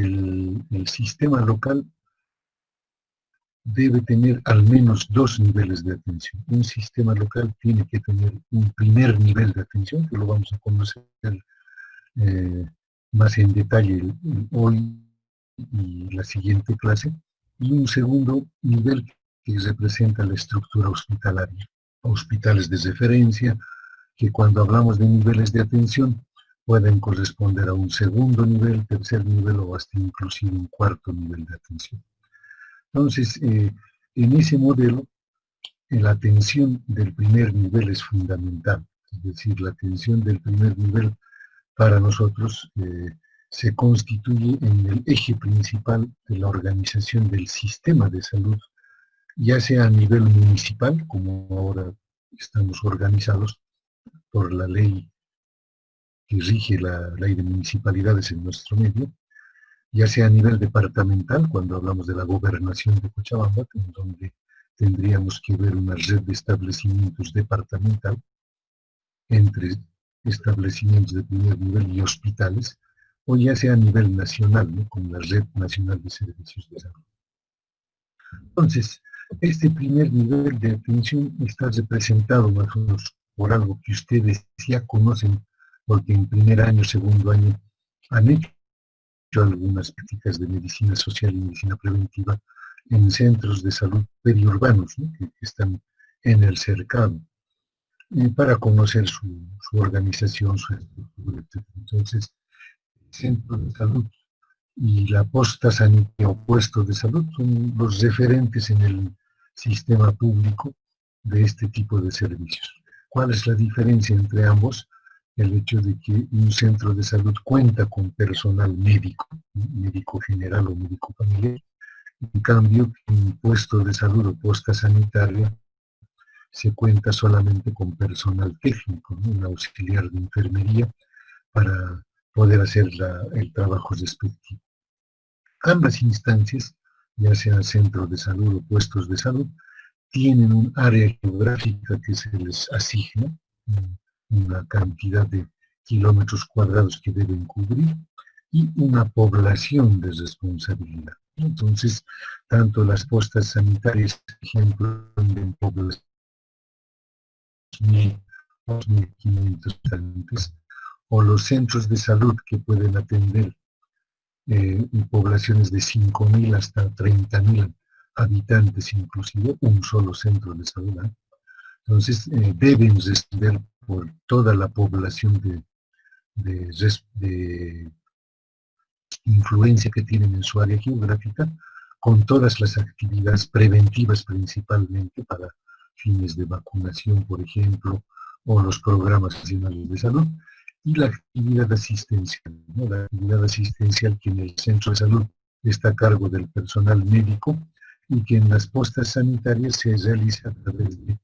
el sistema local debe tener al menos 2 niveles de atención. Un sistema local tiene que tener un primer nivel de atención, que lo vamos a conocer más en detalle hoy y la siguiente clase, y un segundo nivel que representa la estructura hospitalaria. Hospitales de referencia, que cuando hablamos de niveles de atención pueden corresponder a un segundo nivel, tercer nivel o hasta inclusive un cuarto nivel de atención. Entonces, en ese modelo, la atención del primer nivel es fundamental. Es decir, la atención del primer nivel para nosotros se constituye en el eje principal de la organización del sistema de salud, ya sea a nivel municipal, como ahora estamos organizados por la ley que rige la ley de municipalidades en nuestro medio, ya sea a nivel departamental, cuando hablamos de la gobernación de Cochabamba, en donde tendríamos que ver una red de establecimientos departamental entre establecimientos de primer nivel y hospitales, o ya sea a nivel nacional, ¿no?, con la Red Nacional de Servicios de Salud. Entonces, este primer nivel de atención está representado más o menos por algo que ustedes ya conocen, porque en primer año, segundo año, han hecho algunas prácticas de medicina social y medicina preventiva en centros de salud periurbanos, ¿no?, que están en el cercano, para conocer su organización, su estructura, etc. Entonces, el centro de salud y la posta sanitaria o puesto de salud son los referentes en el sistema público de este tipo de servicios. ¿Cuál es la diferencia entre ambos? El hecho de que un centro de salud cuenta con personal médico, médico general o médico familiar. En cambio, en puesto de salud o posta sanitaria se cuenta solamente con personal técnico, ¿no?, un auxiliar de enfermería para poder hacer el trabajo respectivo. Ambas instancias, ya sea centro de salud o puestos de salud, tienen un área geográfica que se les asigna, una cantidad de kilómetros cuadrados que deben cubrir y una población de responsabilidad. Entonces, tanto las postas sanitarias, por ejemplo, en poblaciones de 2.500 habitantes, o los centros de salud que pueden atender poblaciones de 5.000 hasta 30.000 habitantes, inclusive un solo centro de salud. Entonces, deben responder por toda la población de influencia que tienen en su área geográfica, con todas las actividades preventivas principalmente para fines de vacunación, por ejemplo, o los programas nacionales de salud, y la actividad asistencial, ¿no?, la actividad asistencial que en el centro de salud está a cargo del personal médico y que en las postas sanitarias se realiza a través de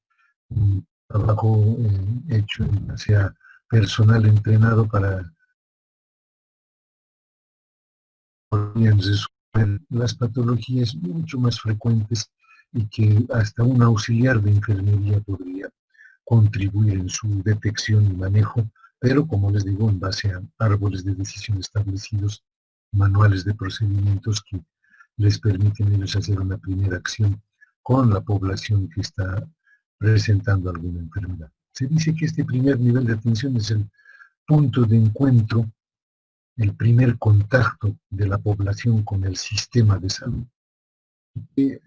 un trabajo hecho en base a personal entrenado para resolver las patologías mucho más frecuentes y que hasta un auxiliar de enfermería podría contribuir en su detección y manejo, pero como les digo, en base a árboles de decisión establecidos, manuales de procedimientos que les permiten a ellos hacer una primera acción con la población que está presentando alguna enfermedad. Se dice que este primer nivel de atención es el punto de encuentro, el primer contacto de la población con el sistema de salud, que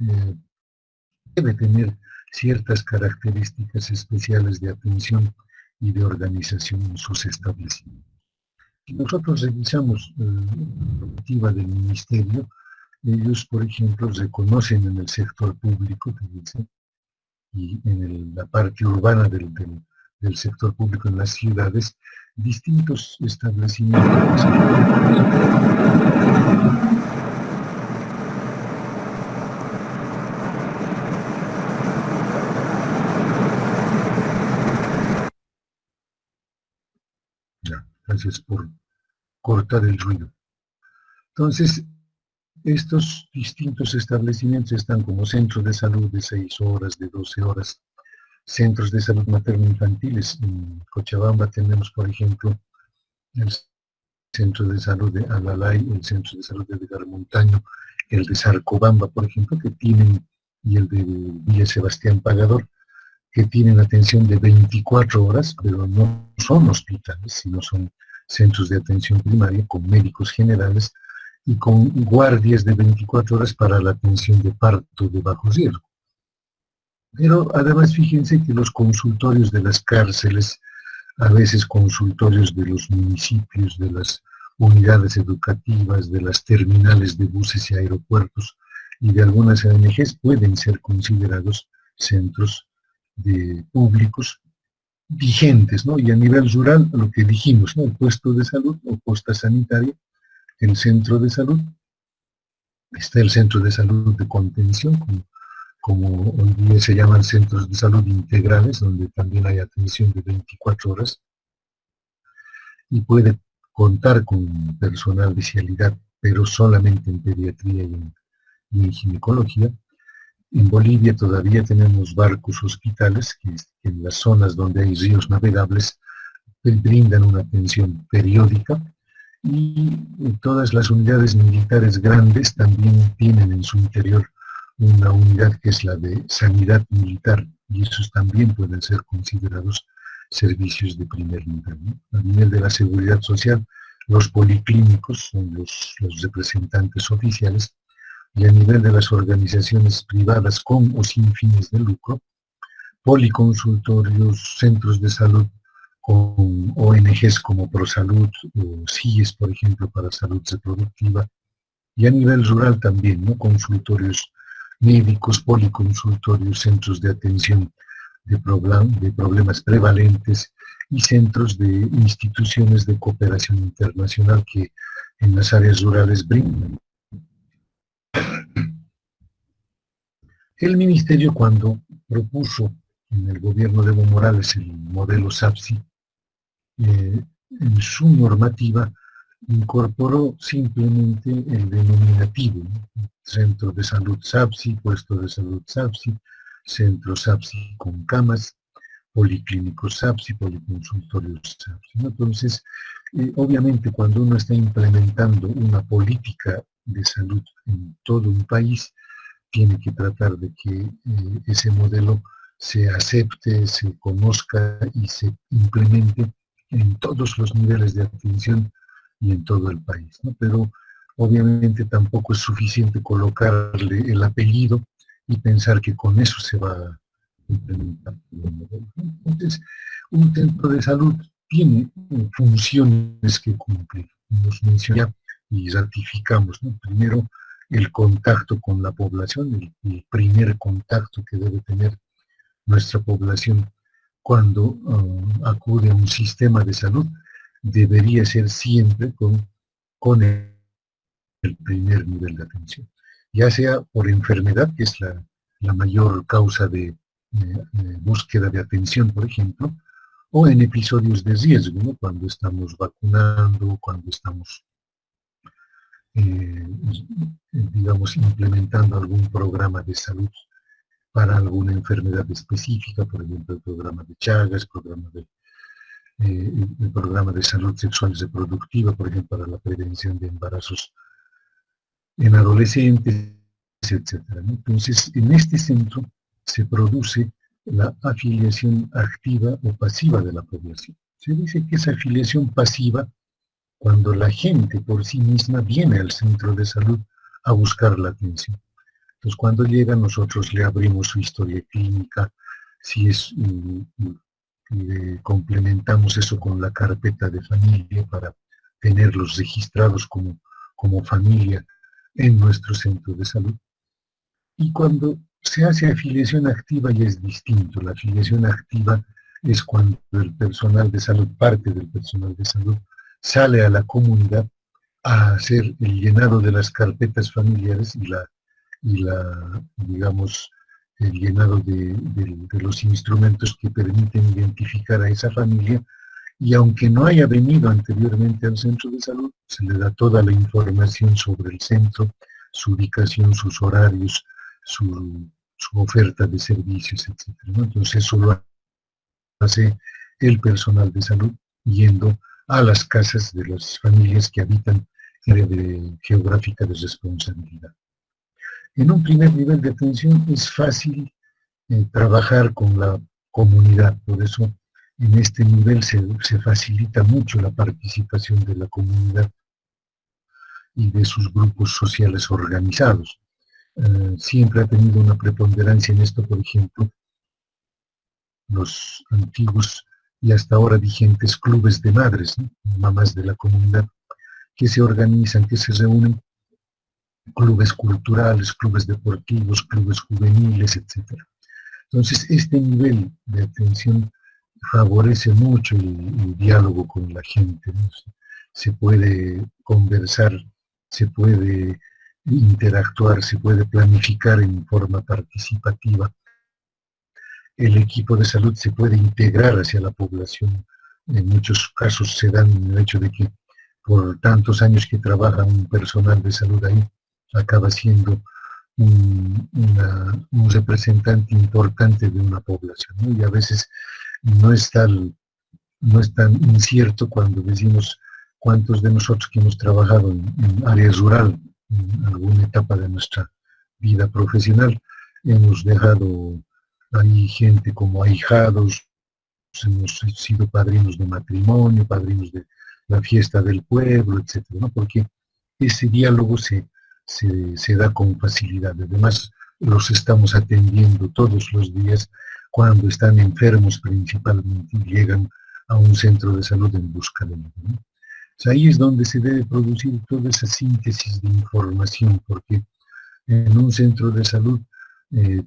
debe tener ciertas características especiales de atención y de organización en sus establecimientos. Si nosotros revisamos la normativa del Ministerio, ellos, por ejemplo, reconocen en el sector público, y en la parte urbana del sector público en las ciudades, distintos establecimientos. Gracias por cortar el ruido. Entonces, estos distintos establecimientos están como centros de salud de 6 horas, de 12 horas, centros de salud materno-infantiles. En Cochabamba tenemos, por ejemplo, el centro de salud de Alalay, el centro de salud de Vilarmontaño, el de Sarcobamba, por ejemplo, que tienen, y el de Villa Sebastián Pagador, que tienen atención de 24 horas, pero no son hospitales, sino son centros de atención primaria con médicos generales y con guardias de 24 horas para la atención de parto de bajo riesgo. Pero además fíjense que los consultorios de las cárceles, a veces consultorios de los municipios, de las unidades educativas, de las terminales de buses y aeropuertos y de algunas ONGs pueden ser considerados centros públicos vigentes, ¿no? Y a nivel rural, lo que dijimos, ¿no? El puesto de salud o posta sanitaria, el centro de salud, está el centro de salud de contención, como hoy día se llaman centros de salud integrales, donde también hay atención de 24 horas, y puede contar con personal de especialidad, pero solamente en pediatría y en ginecología. En Bolivia todavía tenemos barcos hospitales que en las zonas donde hay ríos navegables brindan una atención periódica, y todas las unidades militares grandes también tienen en su interior una unidad que es la de sanidad militar, y esos también pueden ser considerados servicios de primer nivel, ¿no? A nivel de la seguridad social, los policlínicos son los representantes oficiales, y a nivel de las organizaciones privadas con o sin fines de lucro, policonsultorios, centros de salud con ONGs como ProSalud o CIES, por ejemplo, para salud reproductiva, y a nivel rural también, ¿no? Consultorios médicos, policonsultorios, centros de atención de problemas prevalentes y centros de instituciones de cooperación internacional que en las áreas rurales brindan. El ministerio, cuando propuso en el gobierno de Evo Morales el modelo SAPSI, en su normativa incorporó simplemente el denominativo, ¿no? Centro de salud SAPSI, puesto de salud SAPSI, centro SAPSI con camas, policlínicos SAPSI, policonsultorios SAPSI, ¿no? Entonces, obviamente cuando uno está implementando una política de salud en todo un país, tiene que tratar de que ese modelo se acepte, se conozca y se implemente en todos los niveles de atención y en todo el país, ¿no? Pero obviamente tampoco es suficiente colocarle el apellido y pensar que con eso se va a implementar el modelo. Entonces, un centro de salud tiene funciones que cumplir. Nos menciona y ratificamos, ¿no? Primero, el contacto con la población, el primer contacto que debe tener nuestra población cuando acude a un sistema de salud, debería ser siempre con el primer nivel de atención, ya sea por enfermedad, que es la mayor causa de búsqueda de atención, por ejemplo, o en episodios de riesgo, ¿no? Cuando estamos vacunando, cuando estamos digamos, implementando algún programa de salud para alguna enfermedad específica, por ejemplo, el programa de Chagas, el programa de salud sexual y reproductiva, por ejemplo, para la prevención de embarazos en adolescentes, etcétera, ¿no? Entonces, en este centro se produce la afiliación activa o pasiva de la población. Se dice que es afiliación pasiva cuando la gente por sí misma viene al centro de salud a buscar la atención. Entonces, cuando llega, nosotros le abrimos su historia clínica, si es, complementamos eso con la carpeta de familia para tenerlos registrados como familia en nuestro centro de salud. Y cuando se hace afiliación activa ya es distinto. La afiliación activa es cuando el personal de salud, parte del personal de salud, sale a la comunidad a hacer el llenado de las carpetas familiares y digamos, el llenado de los instrumentos que permiten identificar a esa familia, y aunque no haya venido anteriormente al centro de salud, se le da toda la información sobre el centro, su ubicación, sus horarios, su oferta de servicios, etc., ¿no? Entonces eso lo hace el personal de salud yendo a las casas de las familias que habitan área geográfica de responsabilidad. En un primer nivel de atención es fácil trabajar con la comunidad, por eso en este nivel se facilita mucho la participación de la comunidad y de sus grupos sociales organizados. Siempre ha tenido una preponderancia en esto, por ejemplo, los antiguos y hasta ahora vigentes clubes de madres, ¿no? Mamás de la comunidad, que se organizan, que se reúnen, clubes culturales, clubes deportivos, clubes juveniles, etc. Entonces, este nivel de atención favorece mucho el diálogo con la gente, ¿no? Se puede conversar, se puede interactuar, se puede planificar en forma participativa. El equipo de salud se puede integrar hacia la población. En muchos casos se dan el hecho de que por tantos años que trabaja un personal de salud ahí, acaba siendo un representante importante de una población, ¿no? Y a veces no es tan incierto cuando decimos cuántos de nosotros que hemos trabajado en área rural, en alguna etapa de nuestra vida profesional, hemos dejado ahí gente como ahijados, hemos sido padrinos de matrimonio, padrinos de la fiesta del pueblo, etcétera, ¿no? Porque ese diálogo se da con facilidad. Además, los estamos atendiendo todos los días cuando están enfermos principalmente y llegan a un centro de salud en busca de ello, ¿no? O sea, ahí es donde se debe producir toda esa síntesis de información, porque en un centro de salud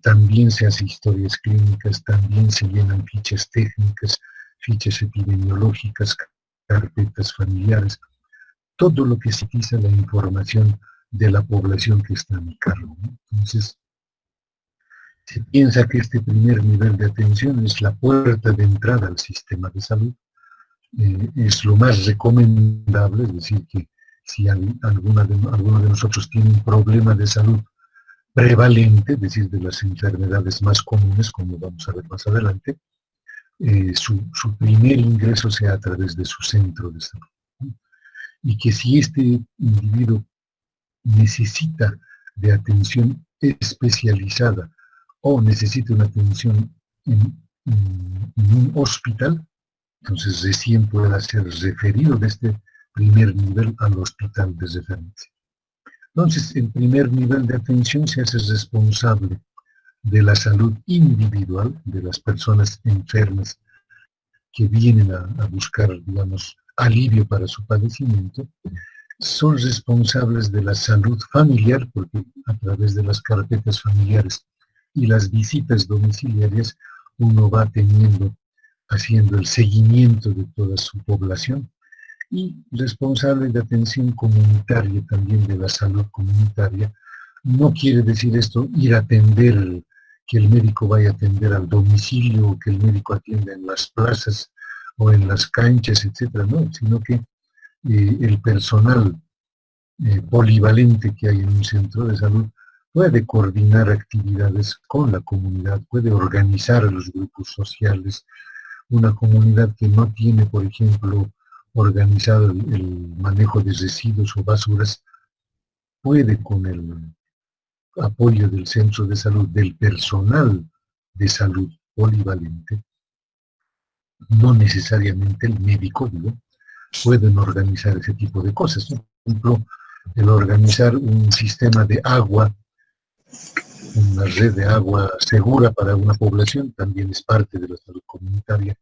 también se hace historias clínicas, también se llenan fichas técnicas, fichas epidemiológicas, carpetas familiares, todo lo que sintetiza la información de la población que está a mi cargo, ¿no? Entonces, se piensa que este primer nivel de atención es la puerta de entrada al sistema de salud, es lo más recomendable, es decir, que si alguno de nosotros tiene un problema de salud prevalente, es decir, de las enfermedades más comunes, como vamos a ver más adelante, su primer ingreso sea a través de su centro de salud, ¿no? Y que si este individuo necesita de atención especializada o necesita una atención en un hospital, entonces recién pueda ser referido de este primer nivel al hospital de referencia. Entonces, el primer nivel de atención se hace responsable de la salud individual de las personas enfermas que vienen a buscar, digamos, alivio para su padecimiento. Son responsables de la salud familiar, porque a través de las carpetas familiares y las visitas domiciliarias uno va haciendo el seguimiento de toda su población, y responsable de atención comunitaria también, de la salud comunitaria. No quiere decir esto ir a atender, que el médico vaya a atender al domicilio, o que el médico atienda en las plazas o en las canchas, etcétera, no, sino que el personal polivalente que hay en un centro de salud puede coordinar actividades con la comunidad, puede organizar a los grupos sociales. Una comunidad que no tiene, por ejemplo, organizado el manejo de residuos o basuras, puede, con el apoyo del centro de salud, del personal de salud polivalente, no necesariamente el médico, digo, pueden organizar ese tipo de cosas, ¿no? Por ejemplo, el organizar un sistema de agua, una red de agua segura para una población, también es parte de la salud comunitaria.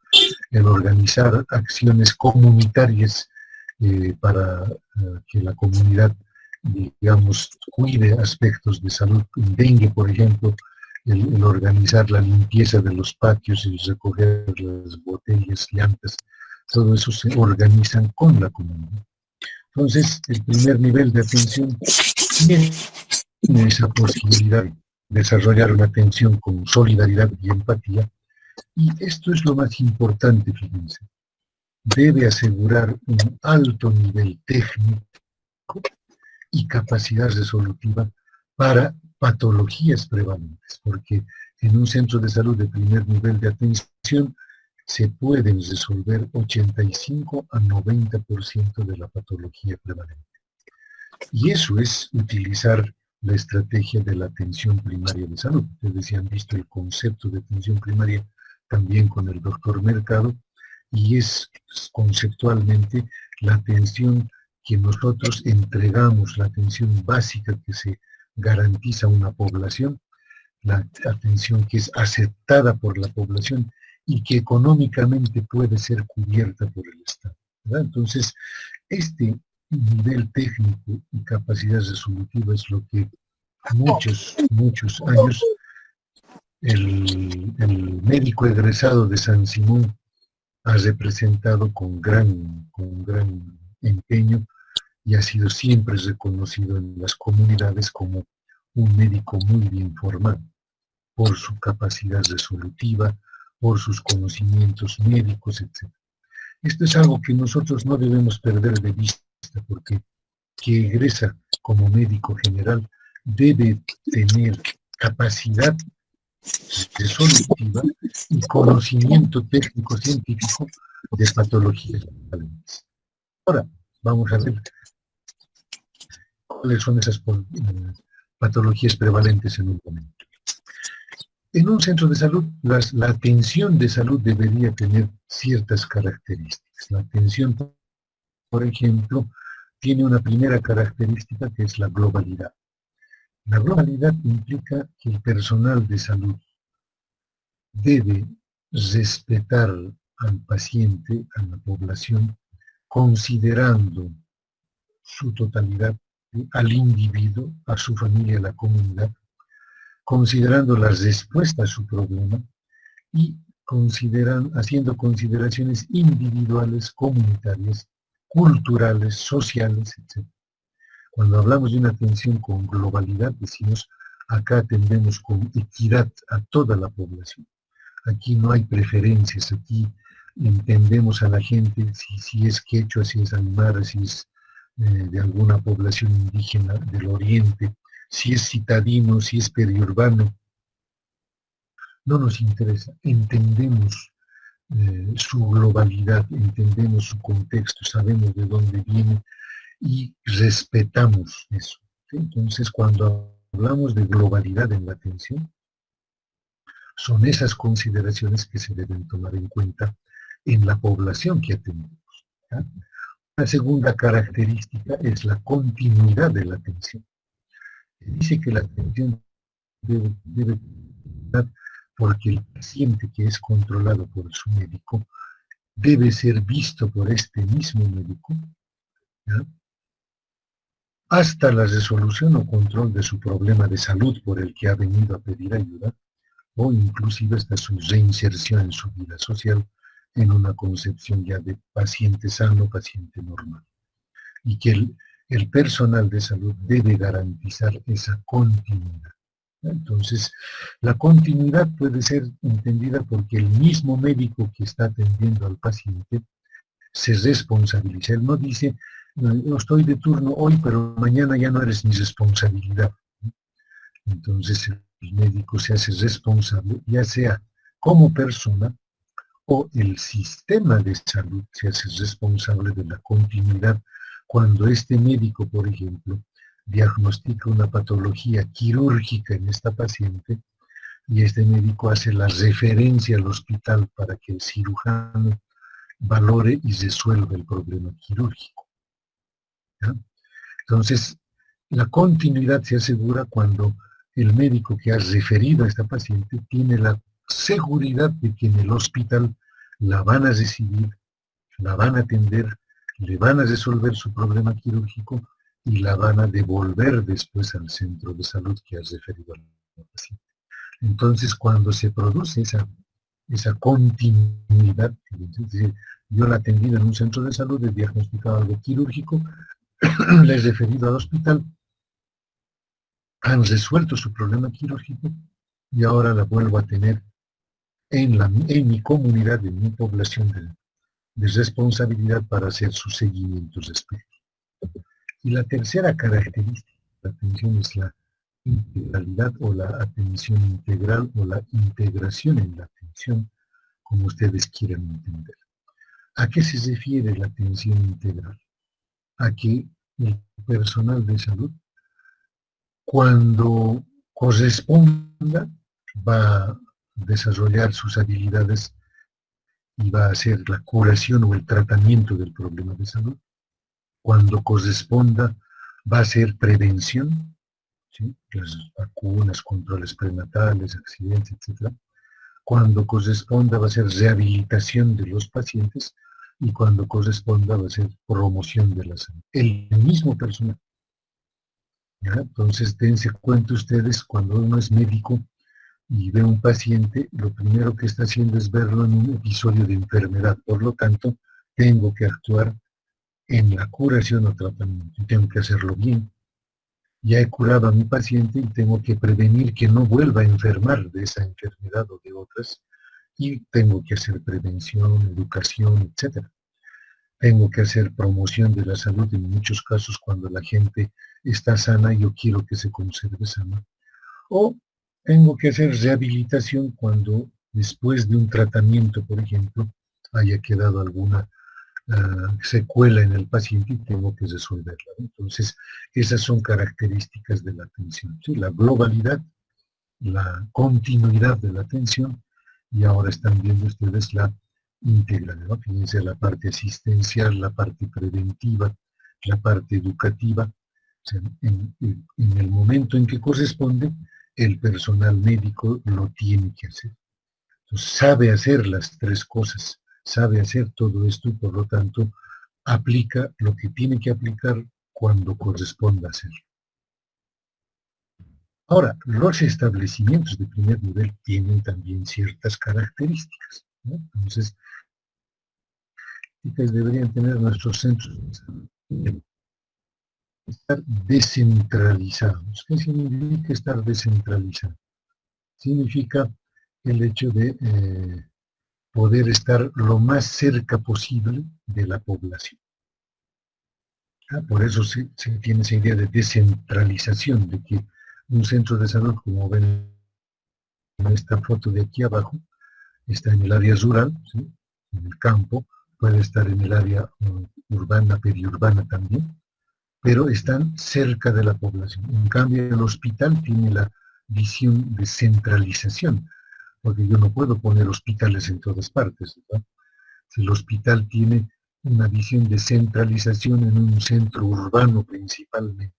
El organizar acciones comunitarias para que la comunidad, digamos, cuide aspectos de salud, dengue, por ejemplo, el organizar la limpieza de los patios y recoger las botellas, llantas, todo eso se organizan con la comunidad. Entonces, el primer nivel de atención tiene esa posibilidad de desarrollar una atención con solidaridad y empatía, y esto es lo más importante, fíjense. Debe asegurar un alto nivel técnico y capacidad resolutiva para patologías prevalentes, porque en un centro de salud de primer nivel de atención se pueden resolver 85 a 90% de la patología prevalente. Y eso es utilizar la estrategia de la atención primaria de salud. Ustedes ya han visto el concepto de atención primaria también con el doctor Mercado, y es conceptualmente la atención que nosotros entregamos, la atención básica que se garantiza a una población, la atención que es aceptada por la población y que económicamente puede ser cubierta por el Estado, ¿verdad? Entonces, este nivel técnico y capacidad resolutiva es lo que muchos años el médico egresado de San Simón ha representado con gran empeño y ha sido siempre reconocido en las comunidades como un médico muy bien formado, por su capacidad resolutiva, por sus conocimientos médicos, etc. Esto es algo que nosotros no debemos perder de vista, porque quien egresa como médico general debe tener capacidad resolutiva y conocimiento técnico-científico de patologías prevalentes. Ahora, vamos a ver cuáles son esas patologías prevalentes en un momento. En un centro de salud, la atención de salud debería tener ciertas características. La atención, por ejemplo, tiene una primera característica que es la globalidad. La globalidad implica que el personal de salud debe respetar al paciente, a la población, considerando su totalidad, al individuo, a su familia, a la comunidad, considerando la respuesta a su problema y haciendo consideraciones individuales, comunitarias, culturales, sociales, etc. Cuando hablamos de una atención con globalidad, decimos, acá atendemos con equidad a toda la población. Aquí no hay preferencias, aquí entendemos a la gente, si es quechua, si es aymara, si es de alguna población indígena del oriente, si es citadino, si es periurbano, no nos interesa. Entendemos su globalidad, entendemos su contexto, sabemos de dónde viene y respetamos eso. ¿Sí? Entonces, cuando hablamos de globalidad en la atención, son esas consideraciones que se deben tomar en cuenta en la población que atendemos. ¿Ya? La segunda característica es la continuidad de la atención. Se dice que la atención debe estar porque el paciente que es controlado por su médico debe ser visto por este mismo médico, ¿ya?, hasta la resolución o control de su problema de salud por el que ha venido a pedir ayuda, o inclusive hasta su reinserción en su vida social en una concepción ya de paciente sano, paciente normal. Y que el personal de salud debe garantizar esa continuidad. Entonces, la continuidad puede ser entendida porque el mismo médico que está atendiendo al paciente se responsabiliza. Él no dice, yo estoy de turno hoy, pero mañana ya no eres mi responsabilidad. Entonces, el médico se hace responsable, ya sea como persona o el sistema de salud se hace responsable de la continuidad cuando este médico, por ejemplo, diagnostica una patología quirúrgica en esta paciente y este médico hace la referencia al hospital para que el cirujano valore y resuelva el problema quirúrgico. ¿Ya? Entonces, la continuidad se asegura cuando el médico que ha referido a esta paciente tiene la seguridad de que en el hospital la van a recibir, la van a atender, le van a resolver su problema quirúrgico y la van a devolver después al centro de salud que ha referido a la paciente. Entonces, cuando se produce esa continuidad, yo la he atendido en un centro de salud, he diagnosticado algo quirúrgico, le he referido al hospital, han resuelto su problema quirúrgico y ahora la vuelvo a tener en mi comunidad, en mi población de responsabilidad para hacer sus seguimientos respectivos. Y la tercera característica de la atención es la integralidad o la atención integral o la integración en la atención como ustedes quieran entender. ¿A qué se refiere la atención integral? A que el personal de salud, cuando corresponda, va a desarrollar sus habilidades y va a hacer la curación o el tratamiento del problema de salud. Cuando corresponda, va a hacer prevención, ¿sí? Las vacunas, controles prenatales, accidentes, etc. Cuando corresponda, va a ser rehabilitación de los pacientes, y cuando corresponda, va a ser promoción de la salud. El mismo personal. ¿Ya? Entonces, dense cuenta ustedes, cuando uno es médico y ve a un paciente, lo primero que está haciendo es verlo en un episodio de enfermedad. Por lo tanto, tengo que actuar en la curación o tratamiento, y tengo que hacerlo bien. Ya he curado a mi paciente y tengo que prevenir que no vuelva a enfermar de esa enfermedad o de otras, y tengo que hacer prevención, educación, etc. Tengo que hacer promoción de la salud en muchos casos cuando la gente está sana y yo quiero que se conserve sana. O tengo que hacer rehabilitación cuando después de un tratamiento, por ejemplo, haya quedado alguna secuela en el paciente y tengo que resolverla. Entonces, esas son características de la atención, ¿sí? La globalidad, la continuidad de la atención, y ahora están viendo ustedes la integral, ¿no? Fíjense la parte asistencial, la parte preventiva, la parte educativa. O sea, en el momento en que corresponde, el personal médico lo tiene que hacer. Entonces, sabe hacer las tres cosas, sabe hacer todo esto y por lo tanto aplica lo que tiene que aplicar cuando corresponda hacerlo. Ahora, los establecimientos de primer nivel tienen también ciertas características, ¿no? Entonces, deberían tener nuestros centros de salud, estar descentralizados. ¿Qué significa estar descentralizado? Significa el hecho de poder estar lo más cerca posible de la población. Por eso se tiene esa idea de descentralización, de que un centro de salud, como ven en esta foto de aquí abajo, está en el área rural, ¿sí? En el campo, puede estar en el área urbana, periurbana también, pero están cerca de la población. En cambio, el hospital tiene la visión de centralización, porque yo no puedo poner hospitales en todas partes, ¿verdad? Si el hospital tiene una visión de centralización en un centro urbano principalmente,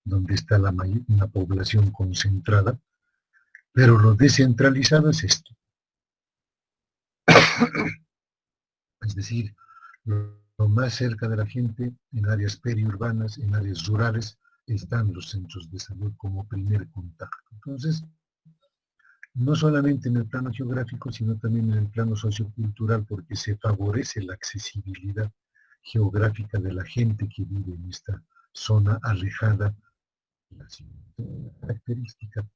donde está una población concentrada, pero lo descentralizado es esto. Es decir, lo más cerca de la gente, en áreas periurbanas, en áreas rurales, están los centros de salud como primer contacto. Entonces, no solamente en el plano geográfico, sino también en el plano sociocultural, porque se favorece la accesibilidad geográfica de la gente que vive en esta zona alejada. La siguiente característica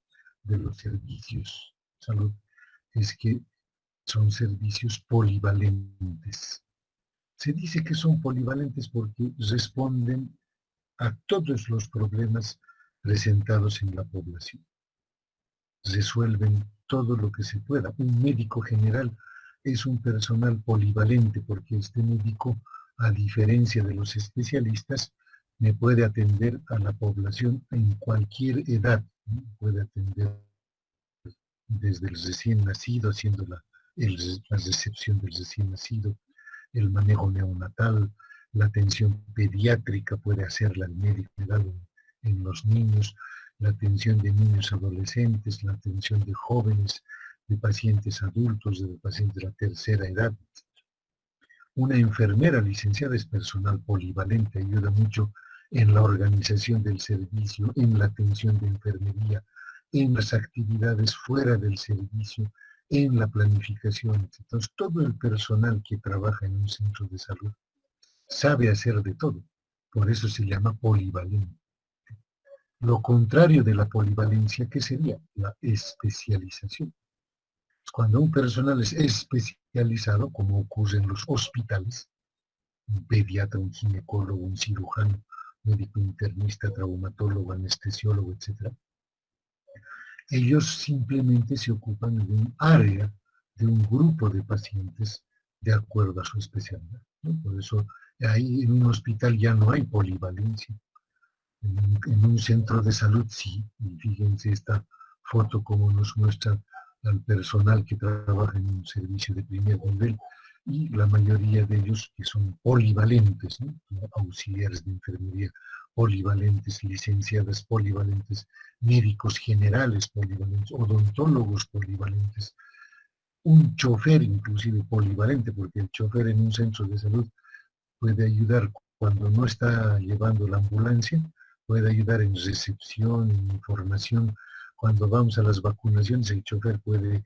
de los servicios de salud es que son servicios polivalentes. Se dice que son polivalentes porque responden a todos los problemas presentados en la población. Resuelven todo lo que se pueda. Un médico general es un personal polivalente porque este médico, a diferencia de los especialistas, me puede atender a la población en cualquier edad, ¿no? Puede atender desde el recién nacido, haciendo la recepción del recién nacido, el manejo neonatal, la atención pediátrica puede hacerla el médico en los niños, la atención de niños adolescentes, la atención de jóvenes, de pacientes adultos, de pacientes de la tercera edad. Una enfermera licenciada es personal polivalente, ayuda mucho en la organización del servicio, en la atención de enfermería, en las actividades fuera del servicio, en la planificación. Entonces, todo el personal que trabaja en un centro de salud sabe hacer de todo. Por eso se llama polivalente. Lo contrario de la polivalencia, ¿qué sería? La especialización. Cuando un personal es especializado, como ocurre en los hospitales, un pediatra, un ginecólogo, un cirujano, médico internista, traumatólogo, anestesiólogo, etc., ellos simplemente se ocupan de un área de un grupo de pacientes de acuerdo a su especialidad, ¿no? Por eso ahí en un hospital ya no hay polivalencia. En un centro de salud sí, y fíjense esta foto como nos muestra al personal que trabaja en un servicio de primer nivel, y la mayoría de ellos que son polivalentes, ¿no? Auxiliares de enfermería polivalentes, licenciadas polivalentes, médicos generales polivalentes, odontólogos polivalentes, un chofer inclusive polivalente, porque el chofer en un centro de salud puede ayudar cuando no está llevando la ambulancia, puede ayudar en recepción, en información. Cuando vamos a las vacunaciones, el chofer puede,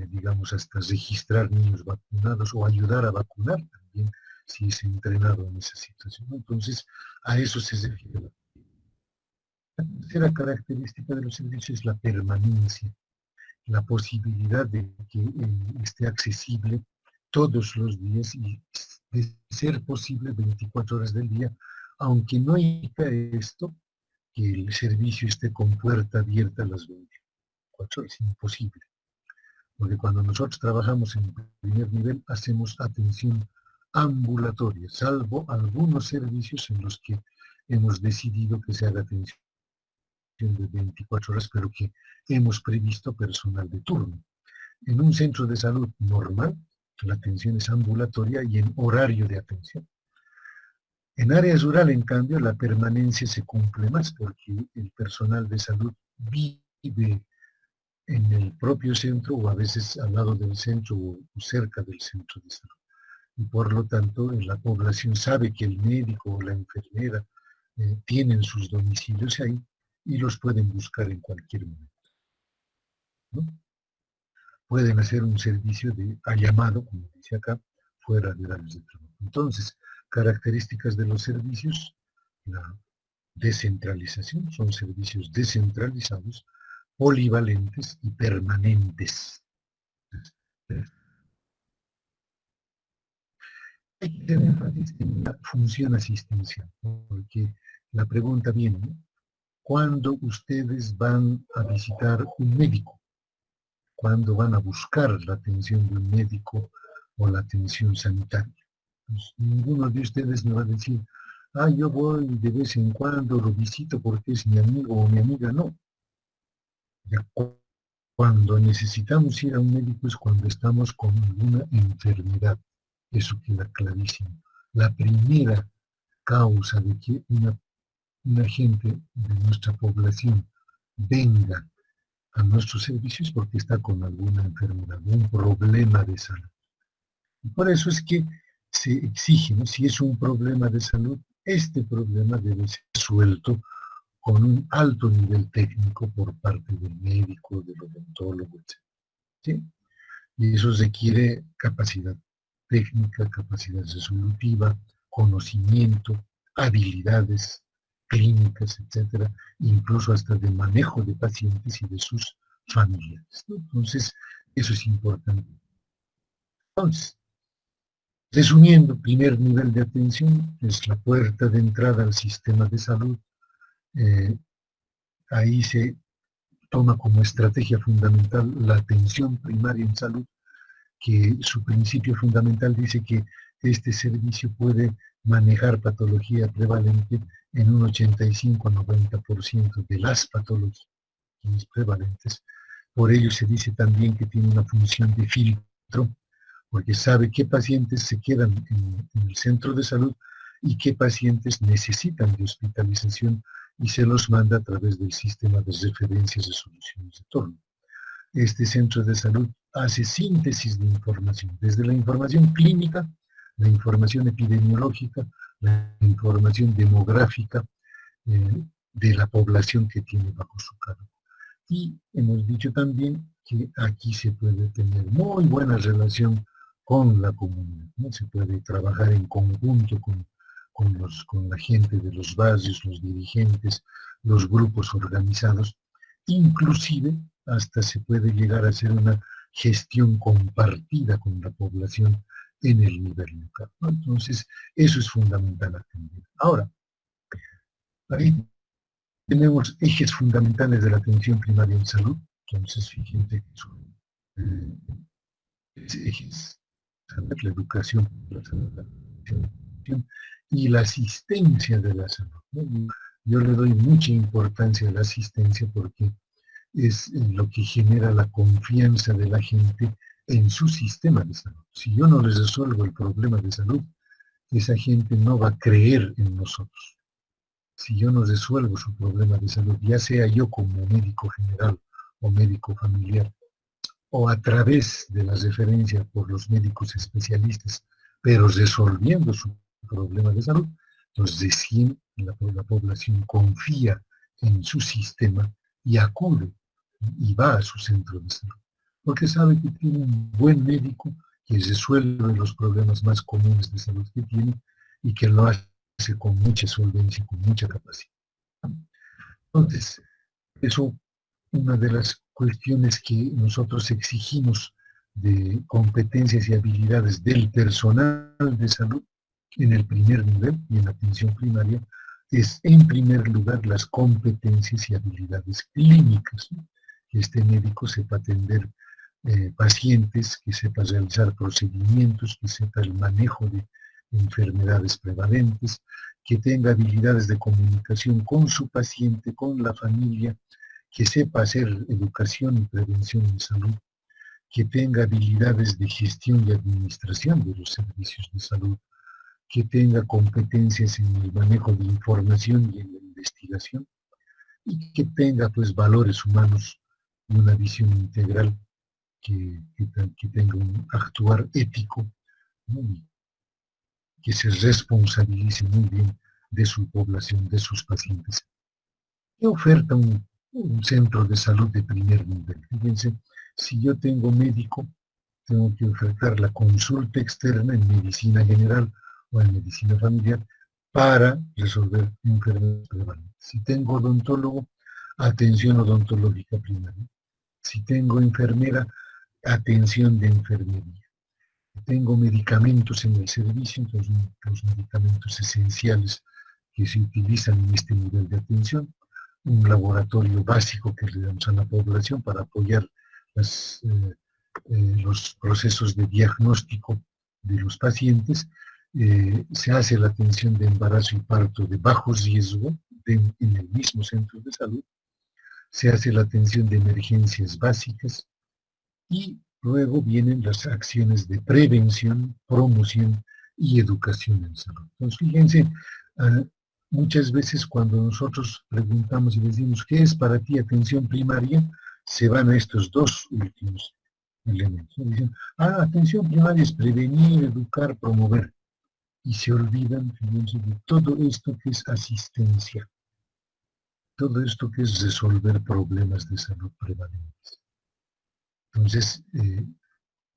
digamos, hasta registrar niños vacunados o ayudar a vacunar también, si es entrenado en esa situación. Entonces, a eso se refiere. La tercera característica de los servicios es la permanencia, la posibilidad de que esté accesible todos los días y de ser posible 24 horas del día, aunque no implica esto que el servicio esté con puerta abierta a las 24 horas, es imposible. Porque cuando nosotros trabajamos en primer nivel hacemos atención ambulatoria, salvo algunos servicios en los que hemos decidido que se haga atención de 24 horas, pero que hemos previsto personal de turno. En un centro de salud normal, la atención es ambulatoria y en horario de atención. En área rural, en cambio, la permanencia se cumple más porque el personal de salud vive en el propio centro o a veces al lado del centro o cerca del centro de salud. Y por lo tanto, la población sabe que el médico o la enfermera tienen sus domicilios ahí y los pueden buscar en cualquier momento, ¿no? Pueden hacer un servicio a llamado, como dice acá, fuera de horarios de trabajo. Entonces, características de los servicios: la descentralización, son servicios descentralizados, polivalentes y permanentes. Hay que tener énfasis en la función asistencial, porque la pregunta viene, ¿no? ¿Cuándo ustedes van a visitar un médico? ¿Cuándo van a buscar la atención de un médico o la atención sanitaria? Pues ninguno de ustedes me va a decir, yo voy de vez en cuando, lo visito porque es mi amigo o mi amiga. No. Ya, cuando necesitamos ir a un médico es cuando estamos con alguna enfermedad. Eso queda clarísimo. La primera causa de que una gente de nuestra población venga a nuestros servicios porque está con alguna enfermedad, un problema de salud. Y por eso es que se exige, ¿no? Si es un problema de salud, este problema debe ser resuelto con un alto nivel técnico por parte del médico, del odontólogo, etc. ¿Sí? Y eso requiere capacidad técnica, capacidad resolutiva, conocimiento, habilidades clínicas, etcétera, incluso hasta de manejo de pacientes y de sus familiares, ¿no? Entonces, eso es importante. Entonces, resumiendo, primer nivel de atención es la puerta de entrada al sistema de salud. Ahí se toma como estrategia fundamental la atención primaria en salud, que su principio fundamental dice que este servicio puede manejar patología prevalente en un 85-90% de las patologías prevalentes. Por ello se dice también que tiene una función de filtro, porque sabe qué pacientes se quedan en el centro de salud y qué pacientes necesitan de hospitalización y se los manda a través del sistema de referencias de soluciones de turno. Este centro de salud hace síntesis de información, desde la información clínica, la información epidemiológica, la información demográfica de la población que tiene bajo su cargo. Y hemos dicho también que aquí se puede tener muy buena relación con la comunidad, ¿no? Se puede trabajar en conjunto con la gente de los barrios, los dirigentes, los grupos organizados, inclusive hasta se puede llegar a hacer una gestión compartida con la población en el nivel local, ¿no? Entonces, eso es fundamental atender. Ahora, ahí tenemos ejes fundamentales de la atención primaria en salud. Entonces, fíjense que son ejes, la educación, y la asistencia de la salud, ¿no? Yo le doy mucha importancia a la asistencia porque es lo que genera la confianza de la gente en su sistema de salud. Si yo no les resuelvo el problema de salud, esa gente no va a creer en nosotros. Si yo no resuelvo su problema de salud, ya sea yo como médico general o médico familiar, o a través de la referencia por los médicos especialistas, pero resolviendo su problema de salud, entonces recién la población confía en su sistema y acude y va a su centro de salud, porque sabe que tiene un buen médico que resuelve los problemas más comunes de salud que tiene y que lo hace con mucha solvencia, con mucha capacidad. Entonces, eso, una de las cuestiones que nosotros exigimos de competencias y habilidades del personal de salud en el primer nivel y en la atención primaria es, en primer lugar, las competencias y habilidades clínicas, ¿no? Que este médico sepa atender pacientes, que sepa realizar procedimientos, que sepa el manejo de enfermedades prevalentes, que tenga habilidades de comunicación con su paciente, con la familia, que sepa hacer educación y prevención en salud, que tenga habilidades de gestión y administración de los servicios de salud, que tenga competencias en el manejo de información y en la investigación, y que tenga pues valores humanos y una visión integral, que tenga un actuar ético, ¿no? Y que se responsabilice muy bien de su población, de sus pacientes. ¿Qué oferta un centro de salud de primer nivel? Fíjense, si yo tengo médico, tengo que ofertar la consulta externa en medicina general o en medicina familiar para resolver enfermedades prevalentes. Si tengo odontólogo, atención odontológica primaria. Si tengo enfermera, atención de enfermería. Si tengo medicamentos en el servicio, entonces los medicamentos esenciales que se utilizan en este nivel de atención, un laboratorio básico que le damos a la población para apoyar los procesos de diagnóstico de los pacientes, se hace la atención de embarazo y parto de bajo riesgo en el mismo centro de salud, se hace la atención de emergencias básicas y luego vienen las acciones de prevención, promoción y educación en salud. Entonces, fíjense, muchas veces cuando nosotros preguntamos y decimos, ¿qué es para ti atención primaria?, se van a estos dos últimos elementos. Dicen, atención primaria es prevenir, educar, promover. Y se olvidan, fíjense, de todo esto que es asistencia, todo esto que es resolver problemas de salud prevalentes. Entonces,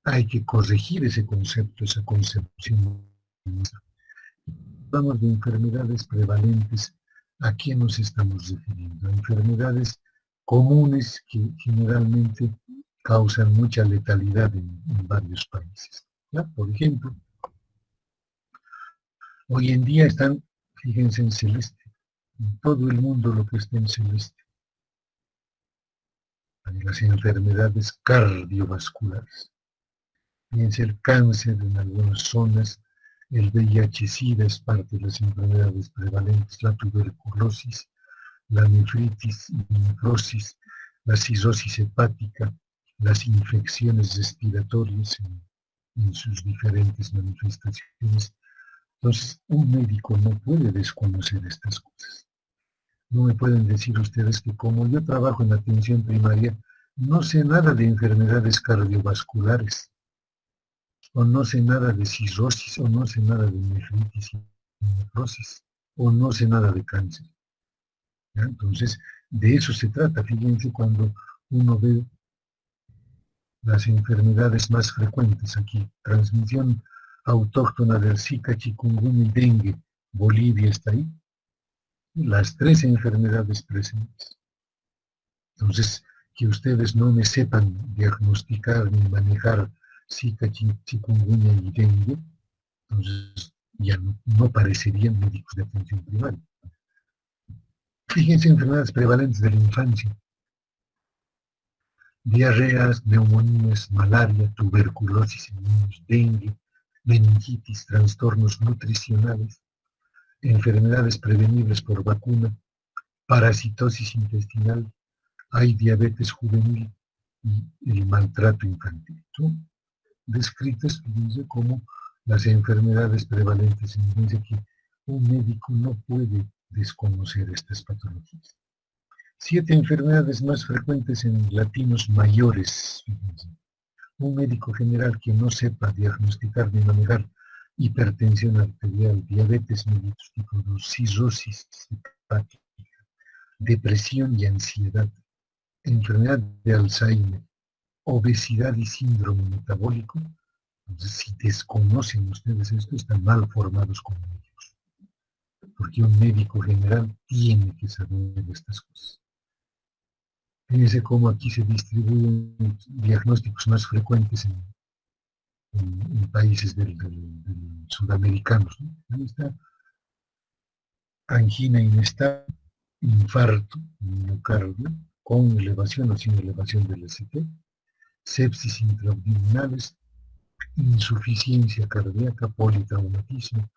hay que corregir ese concepto, esa concepción. Hablamos de enfermedades prevalentes, ¿a qué nos estamos refiriendo? A enfermedades comunes que generalmente causan mucha letalidad en varios países, ¿ya? Por ejemplo, hoy en día están, fíjense, en celeste, en todo el mundo lo que está en celeste, las enfermedades cardiovasculares. Fíjense, el cáncer en algunas zonas, el VIH-Sida es parte de las enfermedades prevalentes, la tuberculosis, la nefritis y necrosis, la cirrosis hepática, las infecciones respiratorias en sus diferentes manifestaciones. Entonces, un médico no puede desconocer estas cosas. No me pueden decir ustedes que como yo trabajo en atención primaria, no sé nada de enfermedades cardiovasculares, o no sé nada de cirrosis, o no sé nada de nefritis y necrosis, o no sé nada de cáncer. ¿Ya? Entonces, de eso se trata. Fíjense cuando uno ve las enfermedades más frecuentes aquí, transmisión autóctona del Zika, chikungunya y dengue, Bolivia está ahí, las tres enfermedades presentes. Entonces, que ustedes no me sepan diagnosticar ni manejar Zika, chikungunya y dengue, entonces ya no parecerían médicos de atención primaria. Fíjense, enfermedades prevalentes de la infancia. diarreas, neumonías, malaria, tuberculosis en niños, dengue, meningitis, trastornos nutricionales, enfermedades prevenibles por vacuna, parasitosis intestinal, hay diabetes juvenil y el maltrato infantil. Son descritas, fíjense, como las enfermedades prevalentes. Fíjense que un médico no puede desconocer estas patologías. 7 enfermedades más frecuentes en latinos mayores. Fíjense. Un médico general que no sepa diagnosticar ni manejar hipertensión arterial, diabetes mellitus tipo 2, cirrosis hepática, depresión y ansiedad, enfermedad de Alzheimer, obesidad y síndrome metabólico. Entonces, si desconocen ustedes esto, están mal formados como médicos, porque un médico general tiene que saber estas cosas. Fíjense cómo aquí se distribuyen diagnósticos más frecuentes en países del sudamericanos, ¿no? Ahí está: angina inestable, infarto, miocardio, con elevación o sin elevación del ST, sepsis intraabdominales, insuficiencia cardíaca, politraumatismo,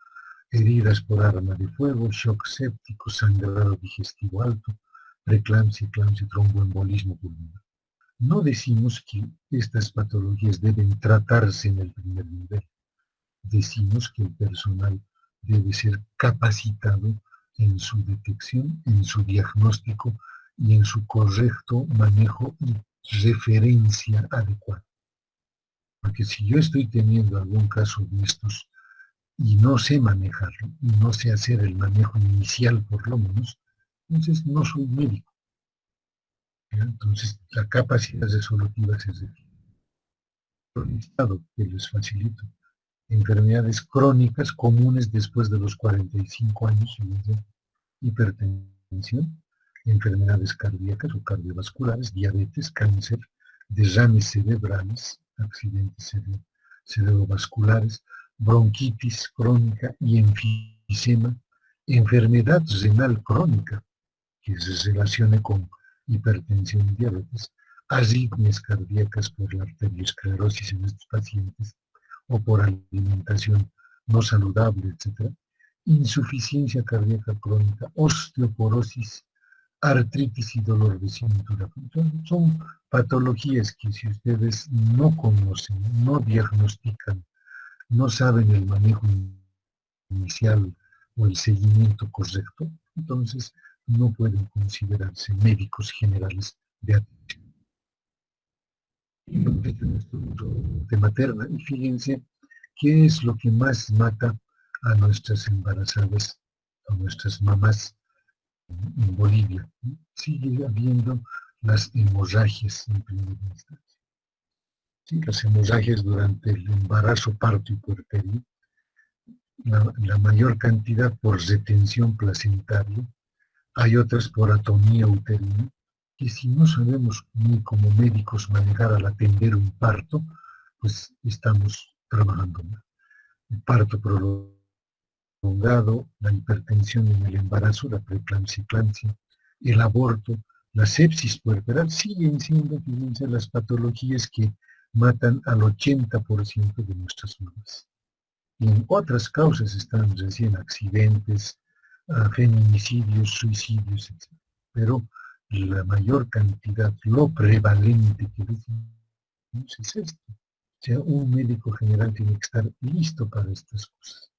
heridas por arma de fuego, shock séptico, sangrado digestivo alto, preeclampsia, eclampsia, tromboembolismo pulmonar. No decimos que estas patologías deben tratarse en el primer nivel. Decimos que el personal debe ser capacitado en su detección, en su diagnóstico y en su correcto manejo y referencia adecuada. Porque si yo estoy teniendo algún caso de estos y no sé manejarlo, y no sé hacer el manejo inicial por lo menos, entonces no soy médico. ¿Ya? Entonces la capacidad resolutiva se refiere. El listado que les facilito: enfermedades crónicas comunes después de los 45 años, hipertensión, enfermedades cardíacas o cardiovasculares, diabetes, cáncer, derrames cerebrales, accidentes cerebrovasculares, bronquitis crónica y enfisema, enfermedad renal crónica que se relacione con hipertensión y diabetes, arritmias cardíacas por la arteriosclerosis en estos pacientes o por alimentación no saludable, etc. Insuficiencia cardíaca crónica, osteoporosis, artritis y dolor de cintura. Son patologías que si ustedes no conocen, no diagnostican, no saben el manejo inicial o el seguimiento correcto, entonces no pueden considerarse médicos generales de atención. De materna, y fíjense qué es lo que más mata a nuestras embarazadas, a nuestras mamás en Bolivia. Sigue habiendo las hemorragias en primera instancia. Sí, las hemorragias durante el embarazo, parto y puerperio, la mayor cantidad por retención placentaria, hay otras por atonía uterina, que si no sabemos ni como médicos manejar al atender un parto, pues estamos trabajando mal. El parto prolongado, la hipertensión en el embarazo, la preeclampsia, el aborto, la sepsis puerperal, siguen siendo, fíjense, las patologías que matan al 80% de nuestras mamás. Y en otras causas están recién accidentes, feminicidios, suicidios, etc. Pero la mayor cantidad, lo prevalente que decimos es esto. O sea, un médico general tiene que estar listo para estas cosas,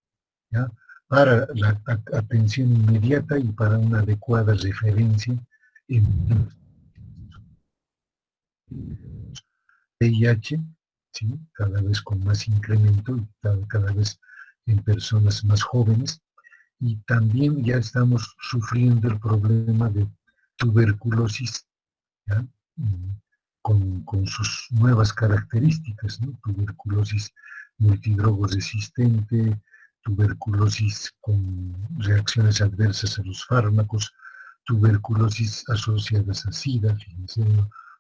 ¿ya? Para la atención inmediata y para una adecuada referencia en VIH, ¿sí? Cada vez con más incremento y cada vez en personas más jóvenes. Y también ya estamos sufriendo el problema de tuberculosis, ¿ya? Con sus nuevas características, ¿no? Tuberculosis multidrogoresistente, tuberculosis con reacciones adversas a los fármacos, tuberculosis asociadas a SIDA. Fíjense,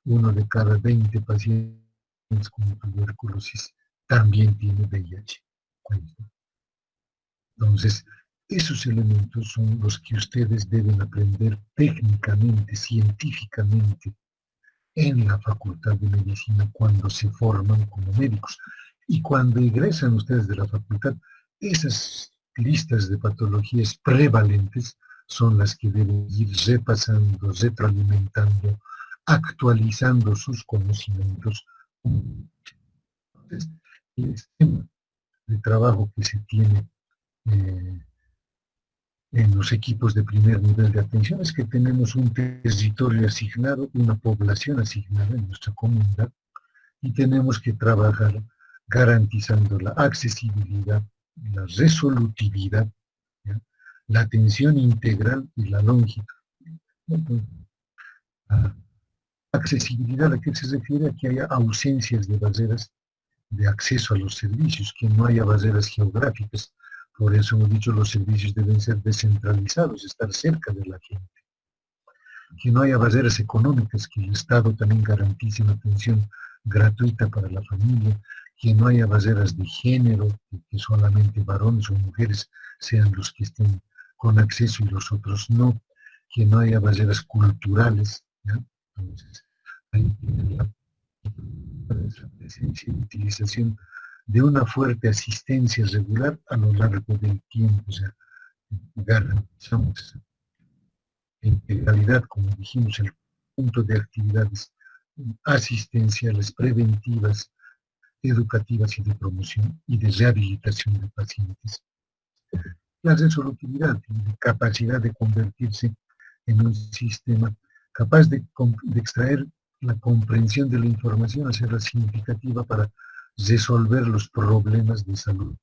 uno de cada 20 pacientes con tuberculosis también tiene VIH. Entonces, esos elementos son los que ustedes deben aprender técnicamente, científicamente, en la Facultad de Medicina cuando se forman como médicos. Y cuando egresan ustedes de la facultad, esas listas de patologías prevalentes son las que deben ir repasando, retroalimentando, actualizando sus conocimientos. Entonces, el esquema de trabajo que se tiene eh, en los equipos de primer nivel de atención es que tenemos un territorio asignado, una población asignada en nuestra comunidad, y tenemos que trabajar garantizando la accesibilidad, la resolutividad, ¿ya?, la atención integral y la longitud. La accesibilidad, ¿a qué se refiere? A que haya ausencias de barreras de acceso a los servicios, que no haya barreras geográficas. Por eso hemos dicho, los servicios deben ser descentralizados, estar cerca de la gente. Que no haya barreras económicas, que el Estado también garantice una atención gratuita para la familia, que no haya barreras de género, que solamente varones o mujeres sean los que estén con acceso y los otros no, que no haya barreras culturales, ¿ya? Entonces, ahí tiene la presencia y utilización de una fuerte asistencia regular a lo largo del tiempo. O sea, garantizamos integralidad, como dijimos, el punto de actividades asistenciales, preventivas, educativas y de promoción y de rehabilitación de pacientes. La resolutividad y la capacidad de convertirse en un sistema capaz de extraer la comprensión de la información, hacerla significativa para resolver los problemas de salud.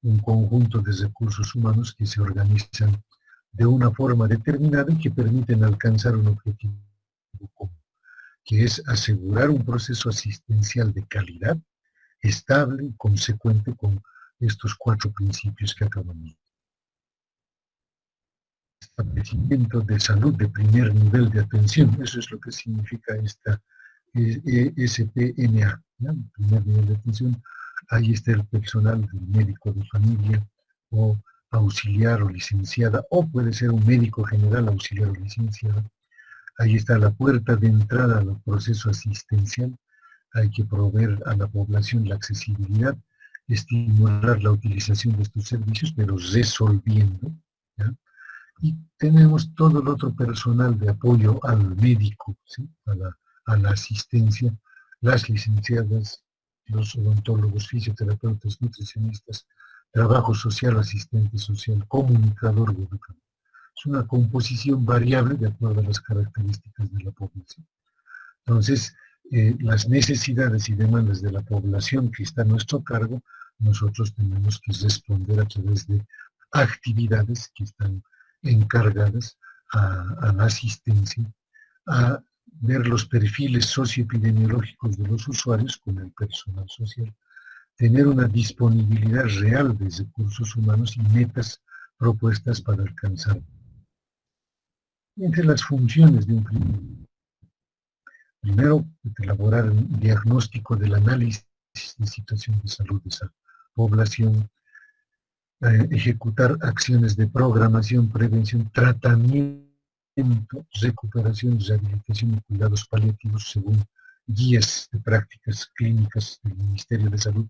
Un conjunto de recursos humanos que se organizan de una forma determinada y que permiten alcanzar un objetivo común, que es asegurar un proceso asistencial de calidad, estable y consecuente con estos 4 principios que acabamos de decir. Establecimiento de salud de primer nivel de atención, eso es lo que significa esta SPNA, ¿no? Primer nivel de atención. Ahí está el personal del médico de familia, o auxiliar o licenciada, o puede ser un médico general, auxiliar o licenciada. Ahí está la puerta de entrada al proceso asistencial. Hay que proveer a la población la accesibilidad, estimular la utilización de estos servicios, pero resolviendo, ¿ya? Y tenemos todo el otro personal de apoyo al médico, ¿sí?, a la asistencia, las licenciadas, los odontólogos, fisioterapeutas, nutricionistas, trabajo social, asistente social, comunicador de educación. Es una composición variable de acuerdo a las características de la población. Entonces, las necesidades y demandas de la población que está a nuestro cargo, nosotros tenemos que responder a través de actividades que están encargadas a la asistencia, a ver los perfiles socioepidemiológicos de los usuarios con el personal social, tener una disponibilidad real de recursos humanos y metas propuestas para alcanzar. Entre las funciones de un primero, elaborar un diagnóstico del análisis de situación de salud de esa población, ejecutar acciones de programación, prevención, tratamiento, recuperación, rehabilitación y cuidados paliativos según guías de prácticas clínicas del Ministerio de Salud,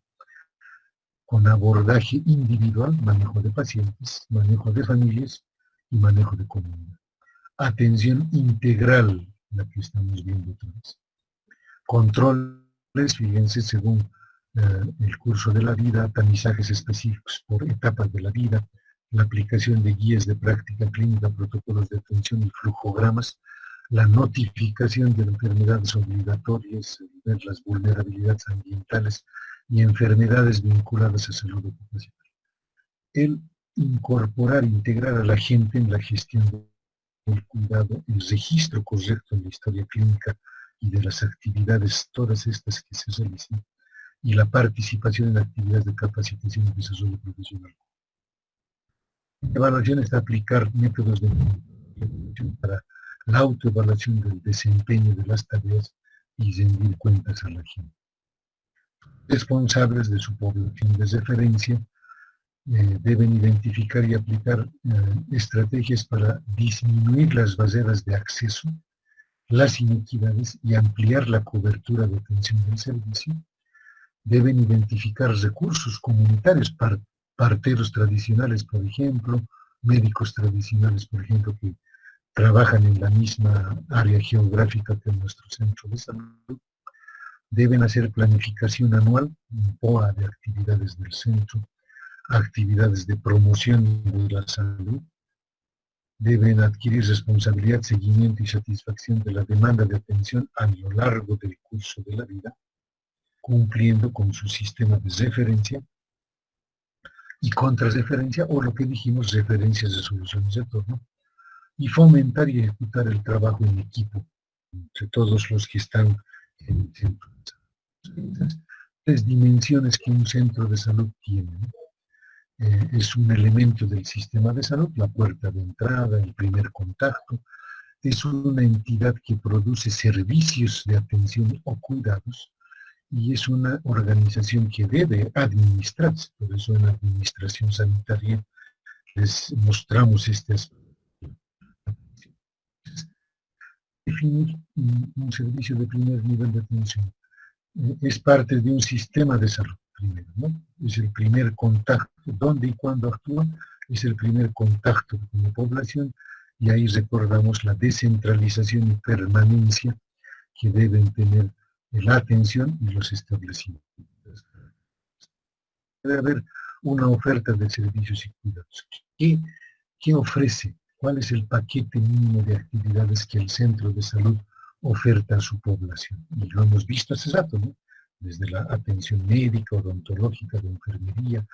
con abordaje individual, manejo de pacientes, manejo de familias y manejo de comunidad. Atención integral, la que estamos viendo otra vez. Controles, fíjense, según el curso de la vida, tamizajes específicos por etapas de la vida, la aplicación de guías de práctica clínica, protocolos de atención y flujogramas, la notificación de enfermedades obligatorias, ver las vulnerabilidades ambientales y enfermedades vinculadas a salud ocupacional. El incorporar, integrar a la gente en la gestión del cuidado, el registro correcto en la historia clínica y de las actividades, todas estas que se realizan, y la participación en actividades de capacitación y desarrollo profesional. La evaluación está aplicar métodos de evaluación para la autoevaluación del desempeño de las tareas y rendir cuentas a la gente. Responsables de su población de referencia, deben identificar y aplicar estrategias para disminuir las barreras de acceso, las inequidades y ampliar la cobertura de atención del servicio. Deben identificar recursos comunitarios, parteros tradicionales, por ejemplo, médicos tradicionales, por ejemplo, que trabajan en la misma área geográfica que nuestro centro de salud. Deben hacer planificación anual en POA de actividades del centro, actividades de promoción de la salud. Deben adquirir responsabilidad, seguimiento y satisfacción de la demanda de atención a lo largo del curso de la vida, cumpliendo con su sistema de referencia y contrarreferencia, o lo que dijimos, referencias de soluciones de entorno, y fomentar y ejecutar el trabajo en equipo entre todos los que están en el centro de salud. Tres dimensiones que un centro de salud tiene, ¿no? Es un elemento del sistema de salud, la puerta de entrada, el primer contacto. Es una entidad que produce servicios de atención o cuidados y es una organización que debe administrarse. Por eso en la administración sanitaria les mostramos este aspecto. Definir un servicio de primer nivel de atención. Es parte de un sistema de salud primero, ¿no? Es el primer contacto, dónde y cuándo actúa, es el primer contacto con la población, y ahí recordamos la descentralización y permanencia que deben tener la atención y los establecimientos. Debe haber una oferta de servicios y cuidados. ¿Qué ofrece? ¿Cuál es el paquete mínimo de actividades que el centro de salud oferta a su población? Y lo hemos visto hace rato, ¿no? Desde la atención médica, odontológica, de enfermería,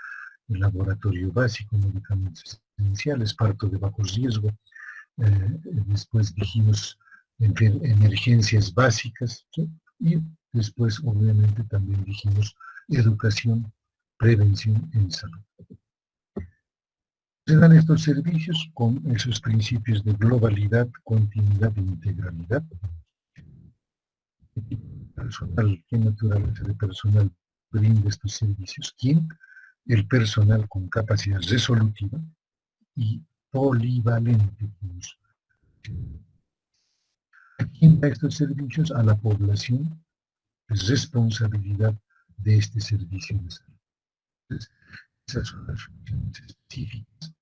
el laboratorio básico, medicamentos esenciales, parto de bajo riesgo, después dijimos emergencias básicas, ¿sí? Y después obviamente también dijimos educación, prevención en salud. Se dan estos servicios con esos principios de globalidad, continuidad e integralidad. Personal, ¿qué naturaleza de personal brinda estos servicios? ¿Quién? El personal con capacidad resolutiva y polivalente. ¿A quién da estos servicios? A la población. Es responsabilidad de este servicio de salud. Entonces, esas son las funciones específicas.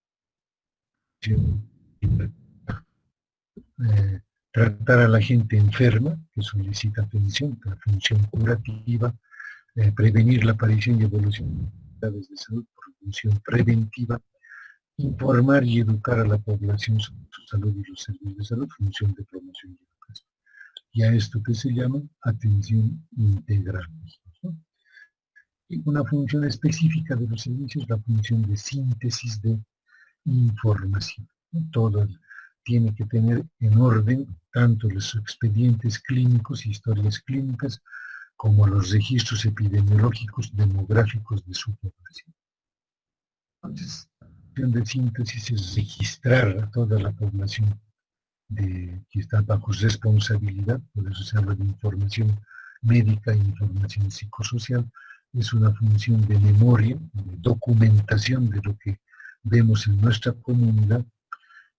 Tratar a la gente enferma que solicita atención, la función curativa, prevenir la aparición y evolución de enfermedades de salud por función preventiva, informar y educar a la población sobre su salud y los servicios de salud, función de promoción y educación. Y a esto que se llama atención integral, ¿no? Y una función específica de los servicios, la función de síntesis de información. Todo tiene que tener en orden tanto los expedientes clínicos, historias clínicas, como los registros epidemiológicos, demográficos de su población. Entonces, la función de síntesis es registrar a toda la población que está bajo responsabilidad, por eso se habla de información médica e información psicosocial. Es una función de memoria, de documentación de lo que vemos en nuestra comunidad,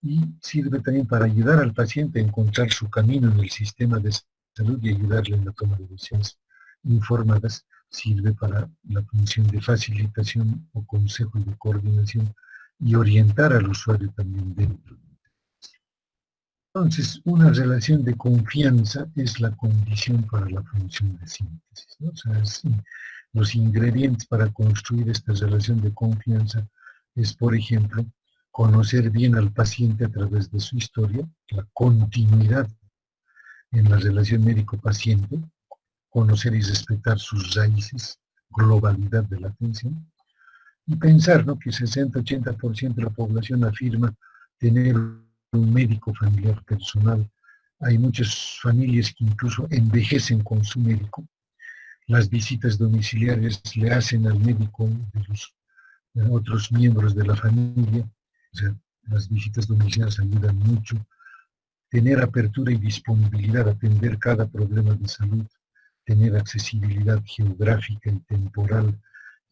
y sirve también para ayudar al paciente a encontrar su camino en el sistema de salud y ayudarle en la toma de decisiones informadas. Sirve para la función de facilitación o consejo y de coordinación y orientar al usuario también dentro. Entonces, una relación de confianza es la condición para la función de síntesis, ¿no? O sea, los ingredientes para construir esta relación de confianza es, por ejemplo, conocer bien al paciente a través de su historia, la continuidad en la relación médico-paciente, conocer y respetar sus raíces, globalidad de la atención, y pensar, ¿no?, que 60-80% de la población afirma tener un médico familiar personal. Hay muchas familias que incluso envejecen con su médico. Las visitas domiciliares le hacen al médico de los otros miembros de la familia. O sea, las visitas domiciliares ayudan mucho. Tener apertura y disponibilidad, atender cada problema de salud, tener accesibilidad geográfica y temporal,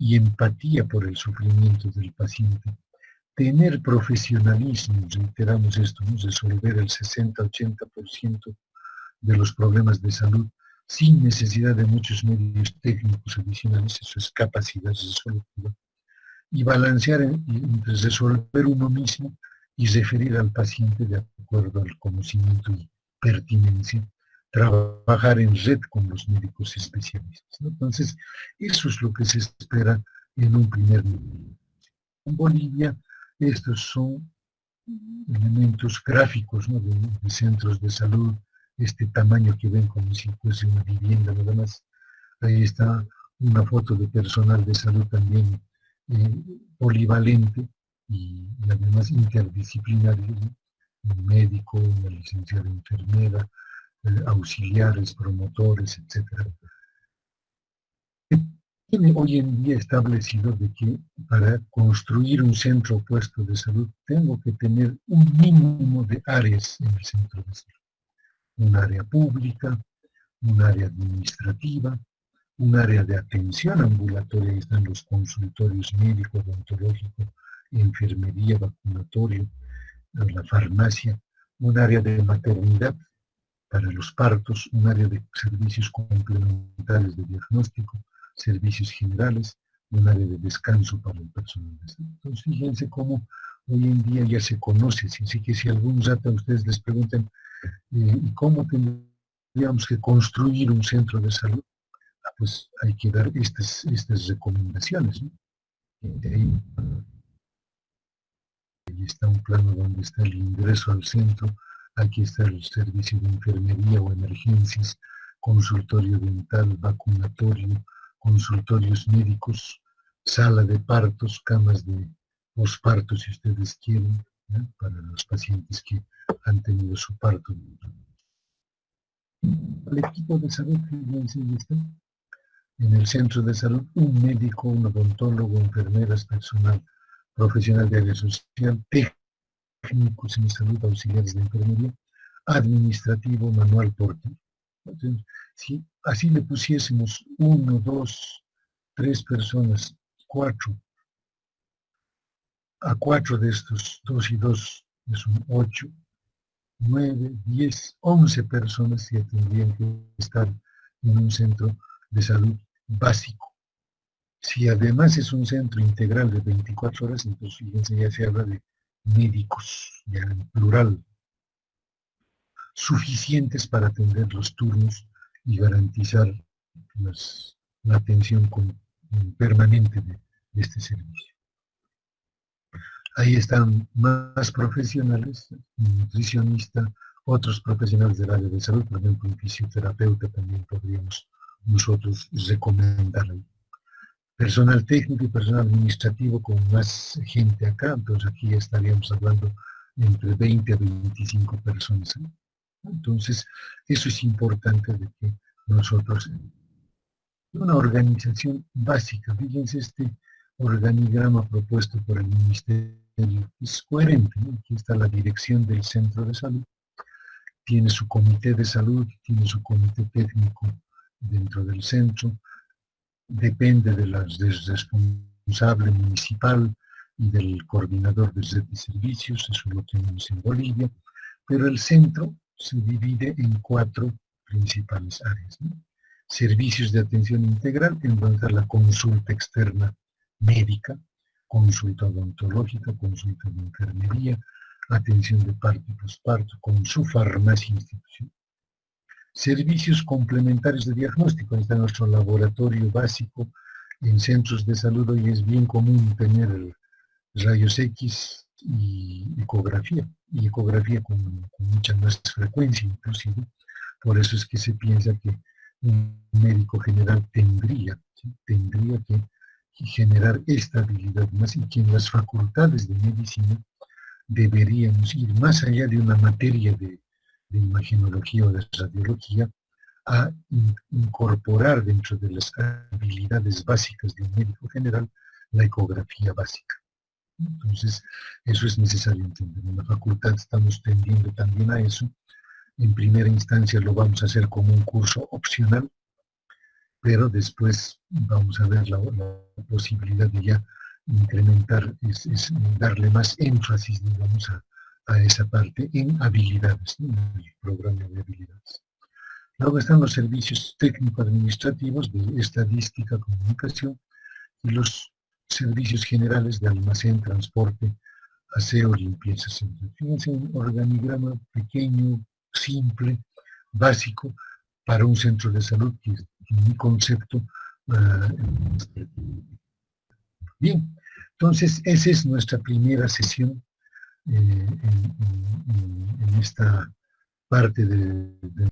y empatía por el sufrimiento del paciente. Tener profesionalismo, reiteramos esto, ¿no? Resolver el 60-80% de los problemas de salud sin necesidad de muchos medios técnicos adicionales, eso es capacidad resolutiva, y balancear entre resolver uno mismo y referir al paciente de acuerdo al conocimiento y pertinencia, trabajar en red con los médicos especialistas, ¿no? Entonces, eso es lo que se espera en un primer nivel. En Bolivia, estos son elementos gráficos, ¿no? de centros de salud, este tamaño que ven como si fuese una vivienda nada más. Ahí está una foto de personal de salud también polivalente y además interdisciplinario, ¿no? Un médico, una licenciada enfermera, auxiliares, promotores, etcétera. Tiene hoy en día establecido de que para construir un centro puesto de salud tengo que tener un mínimo de áreas en el centro de salud. Un área pública, un área administrativa, un área de atención ambulatoria, ahí están los consultorios médico, odontológico, enfermería, vacunatorio, la farmacia, un área de maternidad para los partos, un área de servicios complementarios de diagnóstico, servicios generales, un área de descanso para el personal de salud. Entonces, fíjense cómo hoy en día ya se conoce, así que si algún rato a ustedes les preguntan ¿y cómo tendríamos que construir un centro de salud? Pues hay que dar estas recomendaciones, ¿no? Ahí está un plano donde está el ingreso al centro, aquí está el servicio de enfermería o emergencias, consultorio dental, vacunatorio, consultorios médicos, sala de partos, camas de posparto si ustedes quieren, ¿no? Para los pacientes que han tenido su parto. El equipo de salud, fíjense, está en el centro de salud, un médico, un odontólogo, enfermeras, personal profesional de área social, técnicos en salud, auxiliares de enfermería, administrativo, manual portero. Entonces, si así le pusiésemos 1, 2, 3 personas, 4, a 4 de estos, 2 y 2, son 8, 9, 10, 11 personas ya tendrían que estar en un centro de salud básico. Si además es un centro integral de 24 horas, entonces fíjense, ya se habla de médicos, ya en plural, suficientes para atender los turnos y garantizar la atención permanente de este servicio. Ahí están más profesionales, un nutricionista, otros profesionales del área de salud, por ejemplo, un fisioterapeuta también podríamos nosotros recomendar ahí. Personal técnico y personal administrativo con más gente acá, entonces aquí estaríamos hablando entre 20 a 25 personas, ¿eh? Entonces, eso es importante de que nosotros, una organización básica, fíjense este organigrama propuesto por el Ministerio, es coherente, ¿no? Aquí está la dirección del centro de salud, tiene su comité de salud, tiene su comité técnico dentro del centro, depende del responsable municipal y del coordinador de red de servicios, eso lo tenemos en Bolivia, pero el centro se divide en 4 principales áreas, ¿no? Servicios de atención integral, en donde está la consulta externa médica, consulta odontológica, consulta de enfermería, atención de parto y posparto, con su farmacia institucional. Servicios complementarios de diagnóstico, está nuestro laboratorio básico en centros de salud. Hoy es bien común tener rayos X y ecografía con mucha más frecuencia inclusive. Por eso es que se piensa que un médico general tendría que generar esta habilidad más, y que en las facultades de medicina deberíamos ir más allá de una materia de imagenología o de radiología, a incorporar dentro de las habilidades básicas de un médico general la ecografía básica. Entonces, eso es necesario entender. En la facultad estamos tendiendo también a eso. En primera instancia lo vamos a hacer como un curso opcional, pero después vamos a ver la posibilidad de ya incrementar, es darle más énfasis, digamos, a esa parte en habilidades, ¿no? En el programa de habilidades. Luego están los servicios técnico-administrativos de estadística, comunicación y los servicios generales de almacén, transporte, aseo, limpieza. Fíjense, un organigrama pequeño, simple, básico, para un centro de salud, que es un concepto. Bien, entonces esa es nuestra primera sesión en esta parte de